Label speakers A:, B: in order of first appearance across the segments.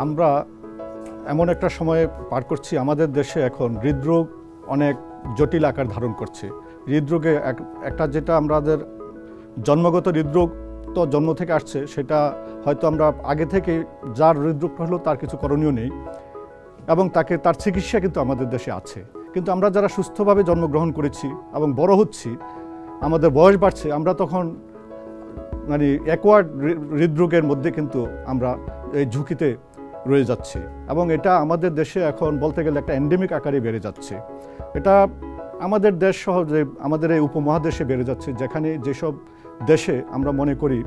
A: আমরা এমন একটা সময়ে পার করছি, আমাদের দেশে এখন হৃদরোগ অনেক জটিল আকার ধারণ করছে। হৃদরোগে একটা যেটা আমাদের জন্মগত হৃদরোগ তো জন্ম থেকে আসছে, সেটা হয়তো আমরা আগে থেকে যার হৃদরোগ হলো তার কিছু করণীয় নেই এবং তার চিকিৎসা কিন্তু আমাদের দেশে আছে। কিন্তু আমরা যারা সুস্থভাবে জন্মগ্রহণ করেছি এবং বড় হচ্ছি, আমাদের বয়স বাড়ছে, আমরা তখন মানে অ্যাকোয়ার্ড হৃদরোগের মধ্যে কিন্তু আমরা এই ঝুঁকিতে রয়ে যাচ্ছি এবং এটা আমাদের দেশে এখন বলতে গেলে একটা এন্ডেমিক আকারে বেড়ে যাচ্ছে। এটা আমাদের দেশ সহ যে আমাদের এই উপমহাদেশে বেড়ে যাচ্ছে, যেখানে যেসব দেশে আমরা মনে করি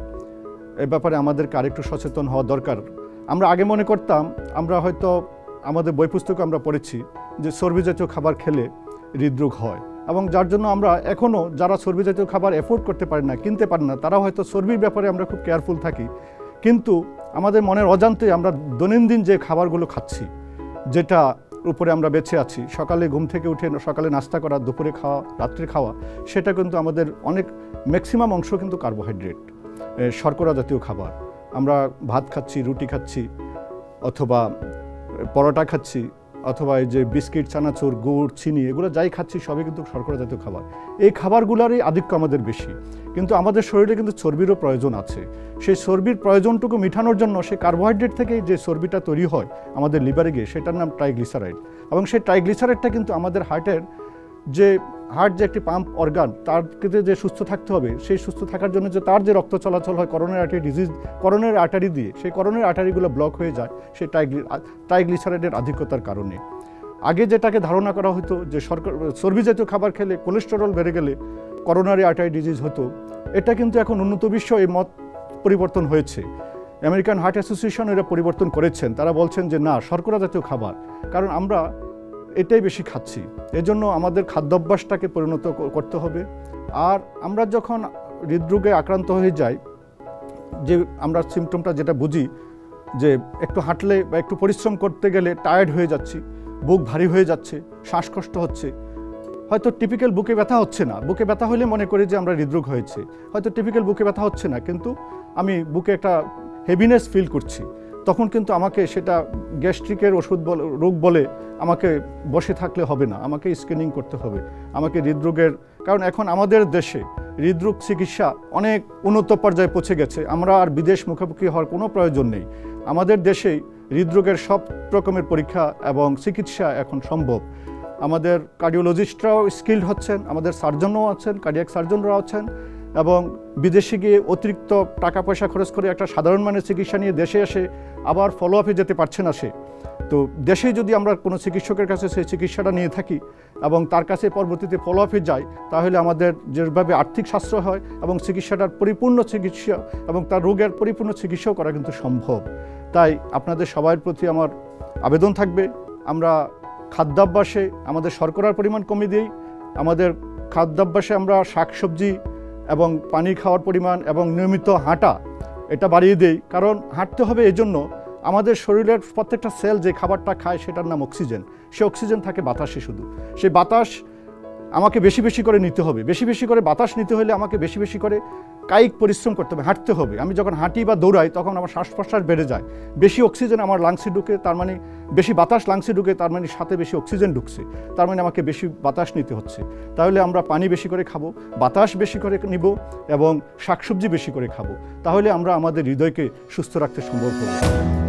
A: এ ব্যাপারে আমাদেরকে আরেকটু সচেতন হওয়া দরকার। আমরা আগে মনে করতাম, আমরা হয়তো আমাদের বই পুস্তকে আমরা পড়েছি যে চর্বি জাতীয় খাবার খেলে হৃদরোগ হয় এবং যার জন্য আমরা এখনও যারা চর্বি জাতীয় খাবার অ্যাফোর্ড করতে পারে না, কিনতে পারে না, তারা হয়তো চর্বির ব্যাপারে আমরা খুব কেয়ারফুল থাকি। কিন্তু আমাদের মনের অজান্তে আমরা দৈনন্দিন যে খাবারগুলো খাচ্ছি, যেটা উপরে আমরা বেঁচে আছি, সকালে ঘুম থেকে উঠে সকালে নাস্তা করা, দুপুরে খাওয়া, রাত্রে খাওয়া, সেটা কিন্তু আমাদের অনেক ম্যাক্সিমাম অংশ কিন্তু কার্বোহাইড্রেট, শর্করা জাতীয় খাবার। আমরা ভাত খাচ্ছি, রুটি খাচ্ছি, অথবা পরোটা খাচ্ছি, অথবা এই যে বিস্কিট, চানাচুর, গুড়, চিনি, এগুলো যাই খাচ্ছি সবই কিন্তু শর্করা জাতীয় খাবার। এই খাবারগুলোরই আধিক্য আমাদের বেশি, কিন্তু আমাদের শরীরে কিন্তু চর্বিরও প্রয়োজন আছে। সেই চর্বির প্রয়োজনটুকু মেটানোর জন্য সেই কার্বোহাইড্রেট থেকে যে চর্বিটা তৈরি হয় আমাদের লিভারে গিয়ে, সেটার নাম ট্রাইগ্লিসারাইড। এবং সেই ট্রাইগ্লিসারাইডটা কিন্তু আমাদের হার্ট যে একটি পাম্প অর্গান, তার ক্ষেত্রে যে সুস্থ থাকতে হবে, সেই সুস্থ থাকার জন্য যে তার যে রক্ত চলাচল হয় coronary artery disease, coronary artery দিয়ে, সেই করোনারি আর্টারিগুলো ব্লক হয়ে যায় সেই ট্রাইগ্লিসারাইডের আধিক্যতার কারণে। আগে যেটাকে ধারণা করা হতো যে চর্বি জাতীয় খাবার খেলে কোলেস্টেরল বেড়ে গেলে করোনারি আর্টারি ডিজিজ হতো, এটা কিন্তু এখন উন্নত বিশ্ব এই মত পরিবর্তন হয়েছে। আমেরিকান হার্ট অ্যাসোসিয়েশন এরা পরিবর্তন করেছেন, তারা বলছেন যে না, শর্করা জাতীয় খাবার, কারণ আমরা এটাই বেশি খাচ্ছি, এজন্য আমাদের খাদ্যাভ্যাসটাকে পরিণত করতে হবে। আর আমরা যখন হৃদরোগে আক্রান্ত হয়ে যাই, যে আমরা সিমটমটা যেটা বুঝি যে একটু হাঁটলে বা একটু পরিশ্রম করতে গেলে টায়ার্ড হয়ে যাচ্ছি, বুক ভারী হয়ে যাচ্ছে, শ্বাসকষ্ট হচ্ছে, হয়তো টিপিক্যাল বুকে ব্যথা হচ্ছে না, বুকে ব্যথা হলে মনে করি যে আমরা হৃদরোগ হয়েছে, হয়তো টিপিক্যাল বুকে ব্যথা হচ্ছে না, কিন্তু আমি বুকে একটা হেভিনেস ফিল করছি, তখন কিন্তু আমাকে সেটা গ্যাস্ট্রিকের ওষুধ রোগ বলে আমাকে বসে থাকলে হবে না, আমাকে স্ক্রিনিং করতে হবে, আমাকে হৃদরোগের, কারণ এখন আমাদের দেশে হৃদরোগ চিকিৎসা অনেক উন্নত পর্যায়ে পৌঁছে গেছে, আমরা আর বিদেশ মুখোমুখি হওয়ার কোনো প্রয়োজন নেই। আমাদের দেশেই হৃদরোগের সব রকমের পরীক্ষা এবং চিকিৎসা এখন সম্ভব। আমাদের কার্ডিওলজিস্টরাও স্কিল্ড হচ্ছেন, আমাদের সার্জনও আছেন, কার্ডিয়াক সার্জনরাও আছেন, এবং বিদেশে গিয়ে অতিরিক্ত টাকা পয়সা খরচ করে একটা সাধারণ মানের চিকিৎসা নিয়ে দেশে এসে আবার ফলো আপে যেতে পারছে না সে। তো দেশে যদি আমরা কোনো চিকিৎসকের কাছে সেই চিকিৎসাটা নিয়ে থাকি এবং তার কাছে পরবর্তীতে ফলো আপে যাই, তাহলে আমাদের যেভাবে আর্থিক সাশ্রয় হয় এবং চিকিৎসাটার পরিপূর্ণ চিকিৎসা এবং তার রোগের পরিপূর্ণ চিকিৎসাও করা কিন্তু সম্ভব। তাই আপনাদের সবার প্রতি আমার আবেদন থাকবে, আমরা খাদ্যাভ্যাসে আমাদের শর্করার পরিমাণ কমিয়ে দিই, আমাদের খাদ্যাভ্যাসে আমরা শাকসবজি এবং পানি খাওয়ার পরিমাণ এবং নিয়মিত হাঁটা এটা বাড়িয়ে দেই। কারণ হাঁটতে হবে এজন্য, আমাদের শরীরের প্রত্যেকটা সেল যে খাবারটা খায় সেটার নাম অক্সিজেন, সে অক্সিজেন থাকে বাতাসে শুধু, সেই বাতাস আমাকে বেশি বেশি করে নিতে হবে। বেশি বেশি করে বাতাস নিতে হলে আমাকে বেশি বেশি করে কায়িক পরিশ্রম করতে হবে, হাঁটতে হবে। আমি যখন হাঁটি বা দৌড়াই তখন আমার শ্বাস প্রশ্বাস বেড়ে যায়, বেশি অক্সিজেন আমার লাংসে ঢুকে, তার মানে বেশি বাতাস লাংসে ঢুকে, তার মানে সাথে বেশি অক্সিজেন ঢুকছে, তার মানে আমাকে বেশি বাতাস নিতে হচ্ছে। তাহলে আমরা পানি বেশি করে খাবো, বাতাস বেশি করে নিব এবং শাকসবজি বেশি করে খাবো, তাহলে আমরা আমাদের হৃদয়কে সুস্থ রাখতে সম্ভব হবে।